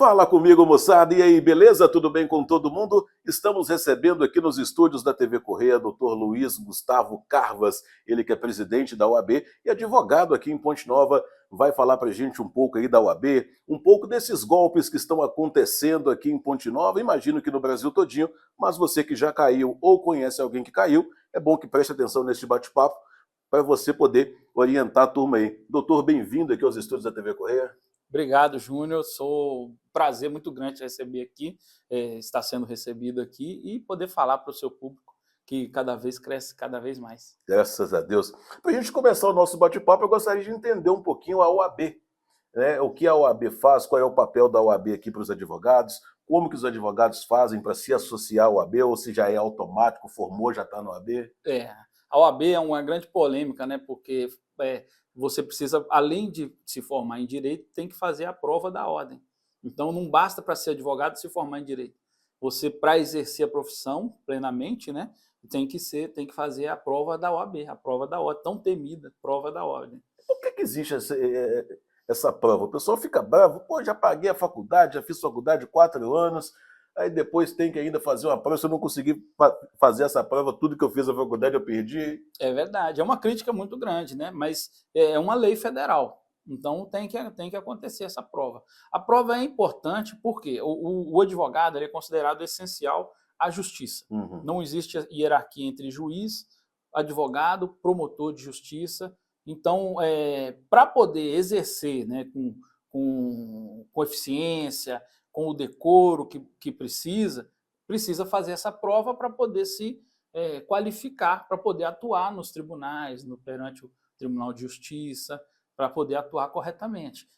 Fala comigo, moçada. E aí, beleza? Tudo bem com todo mundo? Estamos recebendo aqui nos estúdios da TV Correia Dr. Luiz Gustavo Carvas, ele que é presidente da OAB e advogado aqui em Ponte Nova, vai falar pra gente um pouco aí da OAB, um pouco desses golpes que estão acontecendo aqui em Ponte Nova, imagino que no Brasil todinho, mas você que já caiu ou conhece alguém que caiu, é bom que preste atenção neste bate-papo para você poder orientar a turma aí. Doutor, bem-vindo aqui aos estúdios da TV Correia. Obrigado, Júnior. Sou um prazer muito grande te receber aqui, estar sendo recebido aqui e poder falar para o seu público que cada vez cresce cada vez mais. Graças a Deus. Para a gente começar o nosso bate-papo, eu gostaria de entender um pouquinho a OAB, né? O que a OAB faz, qual é o papel da OAB aqui para os advogados, como que os advogados fazem para se associar à OAB, ou se já é automático, formou, já está na OAB? A OAB é uma grande polêmica, né? Porque você precisa, além de se formar em direito, tem que fazer a prova da ordem. Então, não basta para ser advogado se formar em direito. Você, para exercer a profissão plenamente, né, tem que fazer a prova da OAB, a prova da ordem, tão temida prova da ordem. Por que existe essa prova? O pessoal fica bravo, pô, já paguei a faculdade, já fiz faculdade 4 anos, aí depois tem que ainda fazer uma prova, se eu não conseguir fazer essa prova, tudo que eu fiz na faculdade eu perdi. É verdade, é uma crítica muito grande, né? Mas é uma lei federal, então tem que acontecer essa prova. A prova é importante porque o advogado ele é considerado essencial à justiça. Uhum. Não existe hierarquia entre juiz, advogado, promotor de justiça. Então, para poder exercer, né, com eficiência, com o decoro que precisa fazer essa prova para poder se qualificar, para poder atuar nos tribunais, perante o Tribunal de Justiça, para poder atuar corretamente.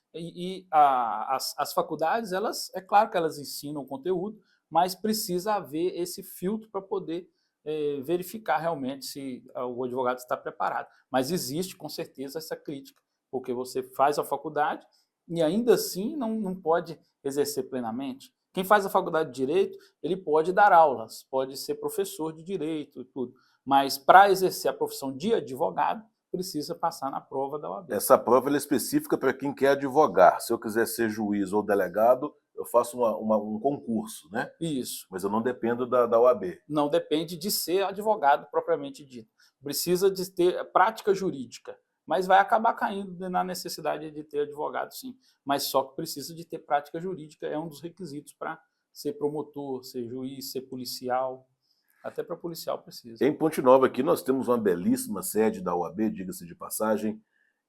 As faculdades, elas, é claro que elas ensinam o conteúdo, mas precisa haver esse filtro para poder verificar realmente se o advogado está preparado. Mas existe, com certeza, essa crítica, porque você faz a faculdade e ainda assim não pode exercer plenamente. Quem faz a faculdade de Direito, ele pode dar aulas, pode ser professor de Direito e tudo, mas para exercer a profissão de advogado, precisa passar na prova da OAB. Essa prova é específica para quem quer advogar. Se eu quiser ser juiz ou delegado, eu faço um concurso, né? Isso. Mas eu não dependo da OAB. Não depende de ser advogado propriamente dito. Precisa de ter prática jurídica, mas vai acabar caindo na necessidade de ter advogado, sim. Mas só que precisa de ter prática jurídica, é um dos requisitos para ser promotor, ser juiz, ser policial. Até para policial precisa. Em Ponte Nova aqui nós temos uma belíssima sede da OAB, diga-se de passagem.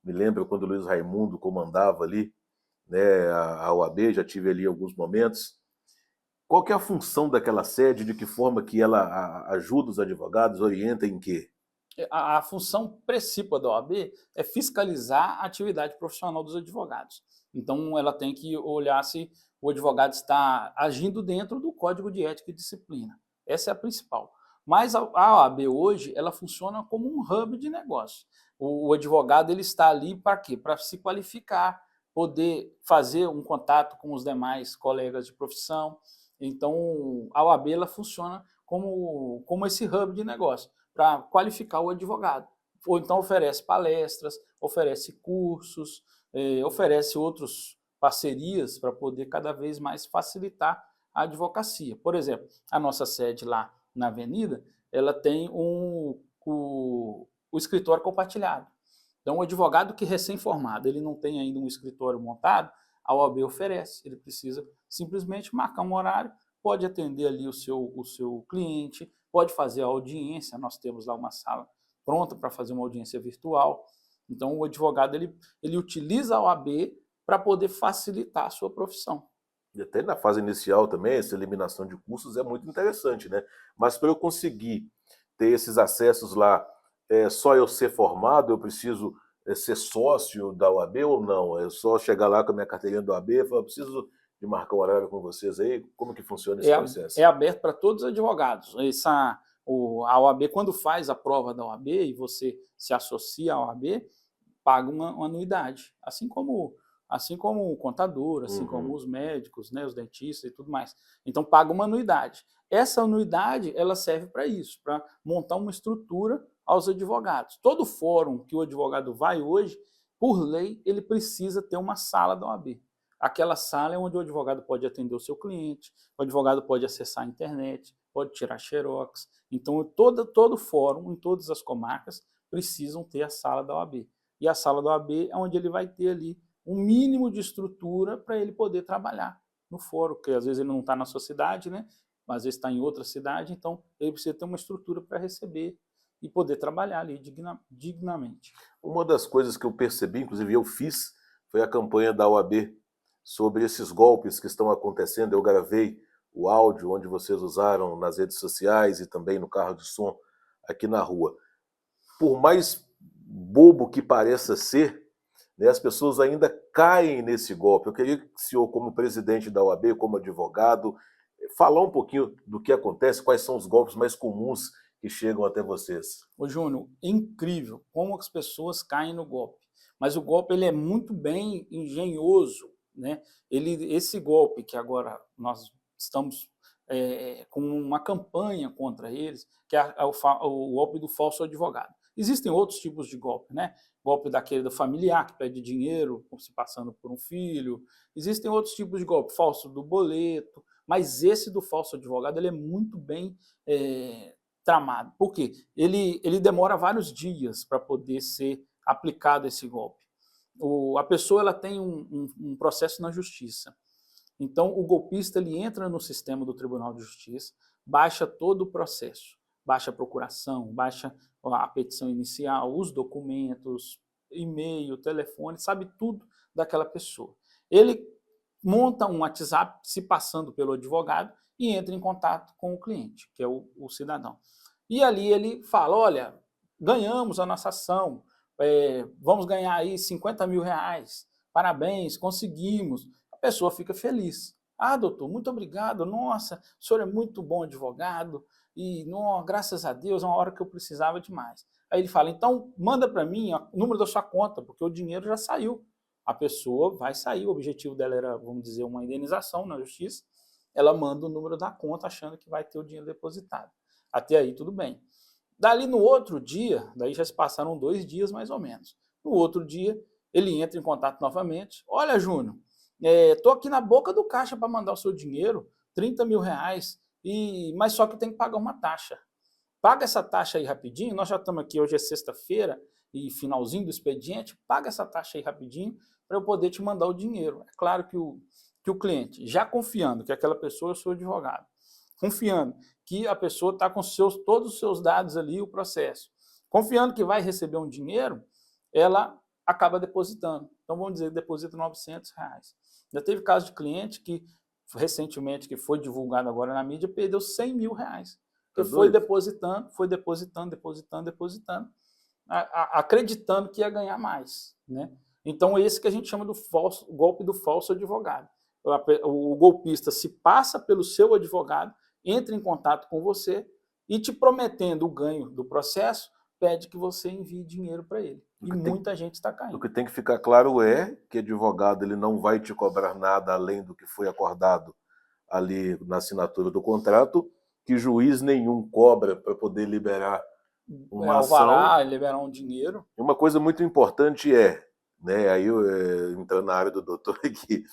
Me lembro quando o Luiz Raimundo comandava ali, né, a OAB, já tive ali alguns momentos. Qual que é a função daquela sede? De que forma que ela ajuda os advogados, orienta em quê? A função principal da OAB é fiscalizar a atividade profissional dos advogados. Então, ela tem que olhar se o advogado está agindo dentro do Código de Ética e Disciplina. Essa é a principal. Mas a OAB hoje, ela funciona como um hub de negócio. O advogado ele está ali para quê? Para se qualificar, poder fazer um contato com os demais colegas de profissão. Então, a OAB ela funciona como esse hub de negócio para qualificar o advogado. Ou então oferece palestras, oferece cursos, oferece outras parcerias para poder cada vez mais facilitar a advocacia. Por exemplo, a nossa sede lá na Avenida, ela tem o escritório compartilhado. Então, o advogado que recém-formado, ele não tem ainda um escritório montado, a OAB oferece. Ele precisa simplesmente marcar um horário, pode atender ali o seu cliente, pode fazer a audiência, nós temos lá uma sala pronta para fazer uma audiência virtual. Então, o advogado ele utiliza a OAB para poder facilitar a sua profissão. E até na fase inicial também, essa eliminação de custos é muito interessante, né? Mas para eu conseguir ter esses acessos lá, só eu ser formado, eu preciso ser sócio da OAB ou não? É só chegar lá com a minha carteirinha da OAB e falar, preciso de marcar um horário com vocês aí? Como que funciona esse processo? É aberto para todos os advogados. A OAB, quando faz a prova da OAB e você se associa à OAB, paga uma anuidade, assim como o contador, assim como os médicos, né, os dentistas e tudo mais. Então, paga uma anuidade. Essa anuidade ela serve para isso, para montar uma estrutura aos advogados. Todo fórum que o advogado vai hoje, por lei, ele precisa ter uma sala da OAB. aquela sala é onde o advogado pode atender o seu cliente, o advogado pode acessar a internet, pode tirar xerox. Então, todo fórum, em todas as comarcas, precisam ter a sala da OAB. E a sala da OAB é onde ele vai ter ali um mínimo de estrutura para ele poder trabalhar no fórum, porque às vezes ele não está na sua cidade, né? Mas às vezes está em outra cidade, então ele precisa ter uma estrutura para receber e poder trabalhar ali dignamente. Uma das coisas que eu percebi, inclusive eu fiz, foi a campanha da OAB sobre esses golpes que estão acontecendo. Eu gravei o áudio onde vocês usaram nas redes sociais e também no carro de som aqui na rua. Por mais bobo que pareça ser, né, as pessoas ainda caem nesse golpe. Eu queria que o senhor, como presidente da OAB, como advogado, falar um pouquinho do que acontece, quais são os golpes mais comuns que chegam até vocês. Ô Júnior, é incrível como as pessoas caem no golpe. Mas o golpe ele é muito bem engenhoso, né? Esse golpe que agora nós estamos com uma campanha contra eles, que é o golpe do falso advogado. Existem outros tipos de golpe, né? Golpe daquele do familiar que pede dinheiro, se passando por um filho. Existem outros tipos de golpe, falso do boleto, mas esse do falso advogado ele é muito bem tramado. Por quê? Ele demora vários dias para poder ser aplicado esse golpe. A pessoa ela tem um processo na justiça. Então, o golpista ele entra no sistema do Tribunal de Justiça, baixa todo o processo, baixa a procuração, baixa a petição inicial, os documentos, e-mail, telefone, sabe tudo daquela pessoa. Ele monta um WhatsApp se passando pelo advogado e entra em contato com o cliente, que é o cidadão. E ali ele fala, olha, ganhamos a nossa ação, vamos ganhar aí 50 mil reais, parabéns, conseguimos. A pessoa fica feliz. Ah, doutor, muito obrigado, nossa, o senhor é muito bom advogado, e graças a Deus, é uma hora que eu precisava demais. Aí ele fala, então manda para mim o número da sua conta, porque o dinheiro já saiu. A pessoa vai sair, o objetivo dela era, vamos dizer, uma indenização na justiça, ela manda o número da conta achando que vai ter o dinheiro depositado. Até aí tudo bem. Dali no outro dia, daí já se passaram 2 dias mais ou menos. No outro dia, ele entra em contato novamente. Olha, Júnior, estou aqui na boca do caixa para mandar o seu dinheiro, 30 mil reais, mas só que tem que pagar uma taxa. Paga essa taxa aí rapidinho, nós já estamos aqui, hoje é sexta-feira, e finalzinho do expediente, paga essa taxa aí rapidinho para eu poder te mandar o dinheiro. É claro que o cliente, já confiando que aquela pessoa é o seu advogado, confiando que a pessoa está com todos os seus dados ali, o processo, confiando que vai receber um dinheiro, ela acaba depositando. Então, vamos dizer, deposita 900 reais. Já teve caso de cliente que, recentemente, que foi divulgado agora na mídia, perdeu 100 mil reais. Porque foi depositando, acreditando que ia ganhar mais, né? Então, esse que a gente chama do golpe do falso advogado. O golpista se passa pelo seu advogado, entra em contato com você e te prometendo o ganho do processo, pede que você envie dinheiro para ele. E muita gente está caindo. O que tem que ficar claro é que advogado ele não vai te cobrar nada além do que foi acordado ali na assinatura do contrato, que juiz nenhum cobra para poder liberar uma alvará, ação. liberar um dinheiro. E uma coisa muito importante né, aí entrando na área do doutor aqui,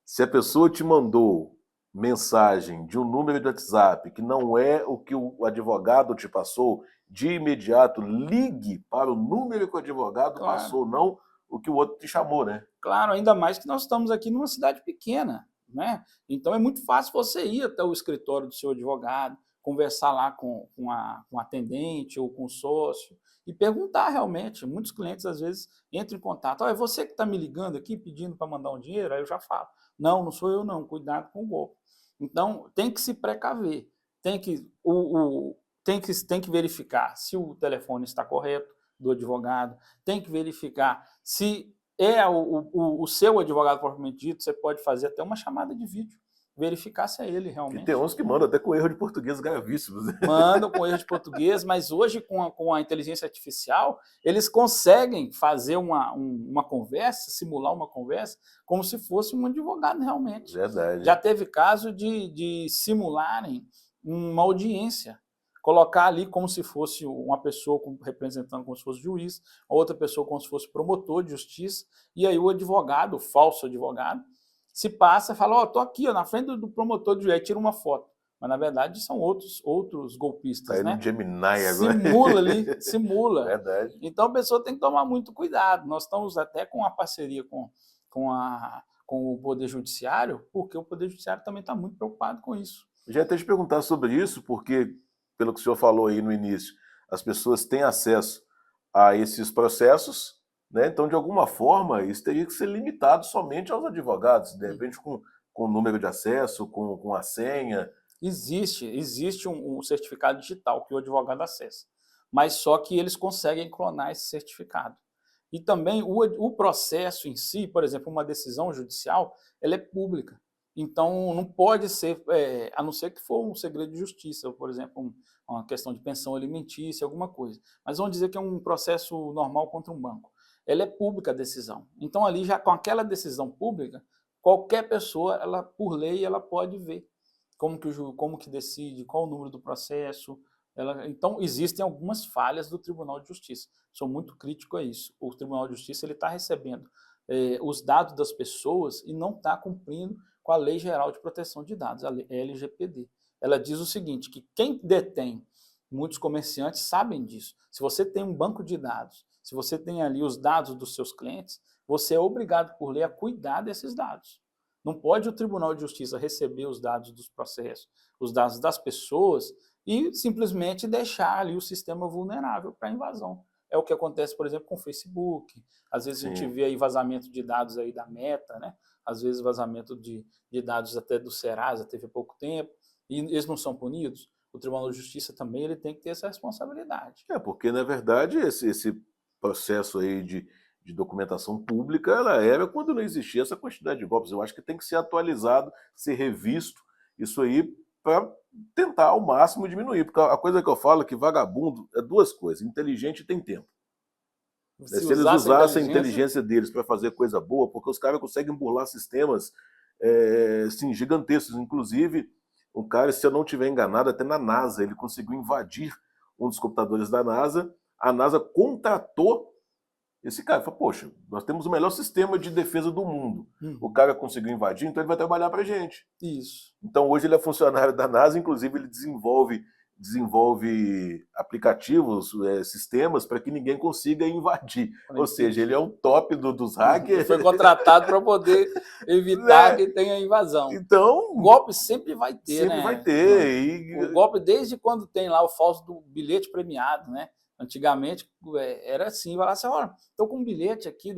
se a pessoa te mandou mensagem de um número de WhatsApp que não é o que o advogado te passou, de imediato ligue para o número que o advogado passou, não o que o outro te chamou, né? Claro, ainda mais que nós estamos aqui numa cidade pequena, né? Então é muito fácil você ir até o escritório do seu advogado, conversar lá com a atendente ou com o sócio e perguntar realmente. Muitos clientes às vezes entram em contato. É você que está me ligando aqui pedindo para mandar um dinheiro? Aí eu já falo, não sou eu não, cuidado com o golpe. Então tem que se precaver, tem que verificar se o telefone está correto do advogado, tem que verificar se é o seu advogado propriamente dito. Você pode fazer até uma chamada de vídeo, verificar se é ele realmente. E tem uns que mandam até com erro de português gravíssimos. Mandam com erro de português, mas hoje com a inteligência artificial, eles conseguem fazer uma conversa, simular uma conversa, como se fosse um advogado realmente. Verdade. Já teve caso de simularem uma audiência, colocar ali como se fosse uma pessoa representando como se fosse juiz, a outra pessoa como se fosse promotor de justiça, e aí o advogado, o falso advogado, se passa, fala, ó, tô aqui, ó, na frente do promotor de juiz, tira uma foto. Mas, na verdade, são outros Tá golpistas, aí no né? Gemini agora. Simula ali, simula. Verdade. Então, a pessoa tem que tomar muito cuidado. Nós estamos até com uma parceria com o Poder Judiciário, porque o Poder Judiciário também está muito preocupado com isso. Já ia até te perguntar sobre isso, porque, pelo que o senhor falou aí no início, as pessoas têm acesso a esses processos, né? Então, de alguma forma, isso teria que ser limitado somente aos advogados, de repente com o número de acesso, com a senha. Existe um certificado digital que o advogado acessa, mas só que eles conseguem clonar esse certificado. E também o processo em si, por exemplo, uma decisão judicial, ela é pública. Então, não pode ser, a não ser que for um segredo de justiça, por exemplo, uma questão de pensão alimentícia, alguma coisa. Mas vamos dizer que é um processo normal contra um banco. Ela é pública a decisão. Então, ali, já com aquela decisão pública, qualquer pessoa, ela, por lei, ela pode ver como que decide, qual o número do processo. Então, existem algumas falhas do Tribunal de Justiça. Sou muito crítico a isso. O Tribunal de Justiça está recebendo os dados das pessoas e não está cumprindo com a Lei Geral de Proteção de Dados, a LGPD. Ela diz o seguinte, que quem detém, muitos comerciantes sabem disso, se você tem um banco de dados, se você tem ali os dados dos seus clientes, você é obrigado por lei a cuidar desses dados. Não pode o Tribunal de Justiça receber os dados dos processos, os dados das pessoas e simplesmente deixar ali o sistema vulnerável para invasão. É o que acontece, por exemplo, com o Facebook. Às vezes a gente vê aí vazamento de dados aí da Meta, né? Às vezes vazamento de dados até do Serasa, teve pouco tempo, e eles não são punidos. O Tribunal de Justiça também ele tem que ter essa responsabilidade. Porque, na verdade, esse processo aí de documentação pública, ela era quando não existia essa quantidade de golpes. Eu acho que tem que ser atualizado, ser revisto, isso aí, para tentar ao máximo diminuir. Porque a coisa que eu falo é que vagabundo é duas coisas, inteligente e tem tempo. Se eles usassem a inteligência deles para fazer coisa boa, porque os caras conseguem burlar sistemas assim, gigantescos. Inclusive, um cara, se eu não estiver enganado, até na NASA, ele conseguiu invadir um dos computadores da NASA. A NASA contratou esse cara. Falou, poxa, nós temos o melhor sistema de defesa do mundo. O cara conseguiu invadir, então ele vai trabalhar para a gente. Isso. Então hoje ele é funcionário da NASA, inclusive ele desenvolve aplicativos, sistemas para que ninguém consiga invadir. Ou seja, ele é o top dos hackers. Ele foi contratado para poder evitar que tenha invasão. Então, o golpe sempre vai ter, sempre né? vai ter. O golpe, desde quando tem lá o falso do bilhete premiado, né? Antigamente era assim, vai lá assim, olha, estou com um bilhete aqui,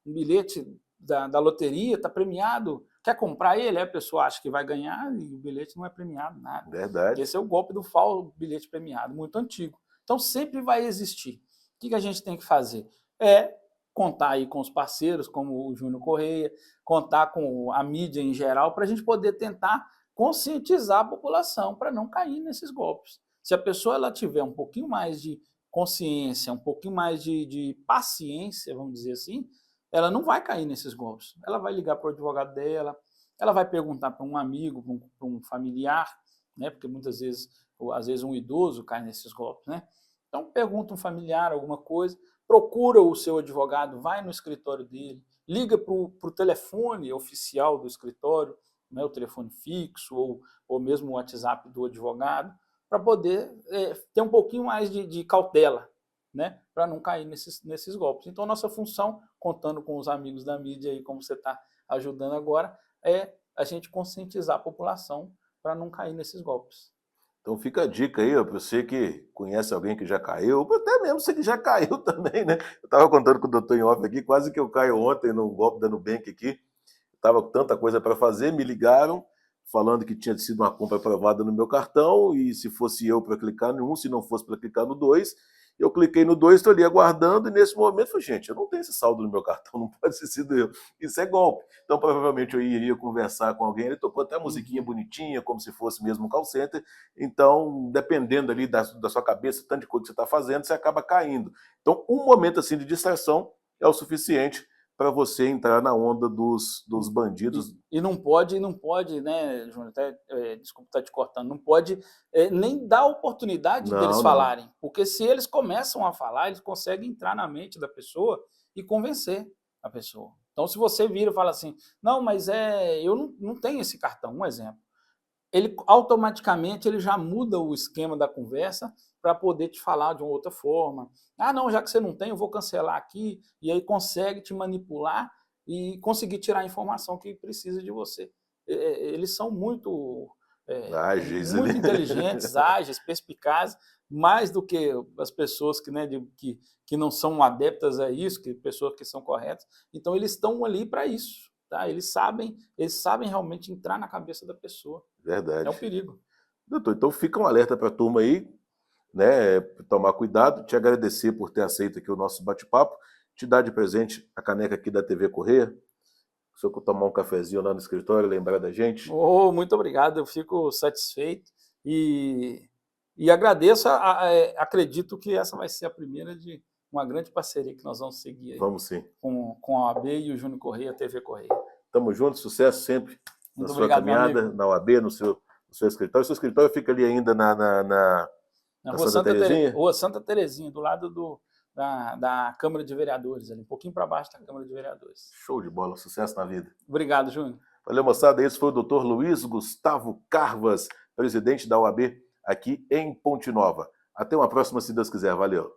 um bilhete da loteria, está premiado, quer comprar ele? Aí a pessoa acha que vai ganhar e o bilhete não é premiado, nada. Verdade. Esse é o golpe do falso bilhete premiado, muito antigo. Então sempre vai existir. O que a gente tem que fazer? É contar aí com os parceiros, como o Júnior Correia, contar com a mídia em geral, para a gente poder tentar conscientizar a população para não cair nesses golpes. Se a pessoa ela tiver um pouquinho mais de consciência, um pouquinho mais de paciência, vamos dizer assim, ela não vai cair nesses golpes. Ela vai ligar para o advogado dela, ela vai perguntar para um amigo, para um familiar, né? Porque muitas vezes, às vezes um idoso cai nesses golpes, né? Então pergunta um familiar alguma coisa, procura o seu advogado, vai no escritório dele, liga para o telefone oficial do escritório, né, o telefone fixo ou mesmo o WhatsApp do advogado, para poder ter um pouquinho mais de cautela, né, para não cair nesses golpes. Então, nossa função, contando com os amigos da mídia aí, como você está ajudando agora, é a gente conscientizar a população para não cair nesses golpes. Então fica a dica aí, para você que conhece alguém que já caiu, até mesmo você que já caiu também, né? Eu estava contando com o doutor em off aqui, quase que eu caio ontem no golpe da Nubank aqui. Estava com tanta coisa para fazer, me ligaram, falando que tinha sido uma compra aprovada no meu cartão, e se fosse eu para clicar no 1, se não fosse para clicar no 2, eu cliquei no 2, estou ali aguardando, e nesse momento falei, gente, eu não tenho esse saldo no meu cartão, não pode ter sido eu. Isso é golpe. Então, provavelmente, eu iria conversar com alguém, ele tocou até a musiquinha bonitinha, como se fosse mesmo um call center. Então, dependendo ali da sua cabeça, tanto de coisa que você está fazendo, você acaba caindo. Então, um momento assim de distração é o suficiente para você entrar na onda dos bandidos. E não pode, né, Júnior, até, desculpa estar te cortando, não pode nem dar oportunidade deles falarem, porque se eles começam a falar, eles conseguem entrar na mente da pessoa e convencer a pessoa. Então, se você vira e fala assim, não, mas eu não tenho esse cartão, um exemplo. Ele automaticamente ele já muda o esquema da conversa para poder te falar de uma outra forma. Ah, não, já que você não tem, eu vou cancelar aqui, e aí consegue te manipular e conseguir tirar a informação que precisa de você. Eles são Ágeis, muito né? inteligentes, ágeis, perspicazes, mais do que as pessoas que não são adeptas a isso, que pessoas que são corretas. Então, eles estão ali para isso. Tá? Eles sabem realmente entrar na cabeça da pessoa. É um Verdade. perigo. Doutor, então fica um alerta para a turma aí, né? Tomar cuidado, te agradecer por ter aceito aqui o nosso bate-papo, te dar de presente a caneca aqui da TV Correia. Se eu tomar um cafezinho lá no escritório, lembrar da gente. Oh, muito obrigado, eu fico satisfeito e agradeço. Acredito que essa vai ser a primeira de uma grande parceria que nós vamos seguir aí Vamos sim. com a OAB e o Júnior Correia, a TV Correia. Tamo junto, sucesso sempre na Muito sua obrigado, meu caminhada, amigo. na OAB, no seu escritório. O seu escritório fica ali ainda Na na Rua Santa Terezinha? Rua Santa Terezinha, do lado da Câmara de Vereadores, ali, um pouquinho para baixo da Câmara de Vereadores. Show de bola, sucesso na vida. Obrigado, Júnior. Valeu, moçada. Esse foi o Dr. Luiz Gustavo Carvas, presidente da OAB aqui em Ponte Nova. Até uma próxima, se Deus quiser. Valeu.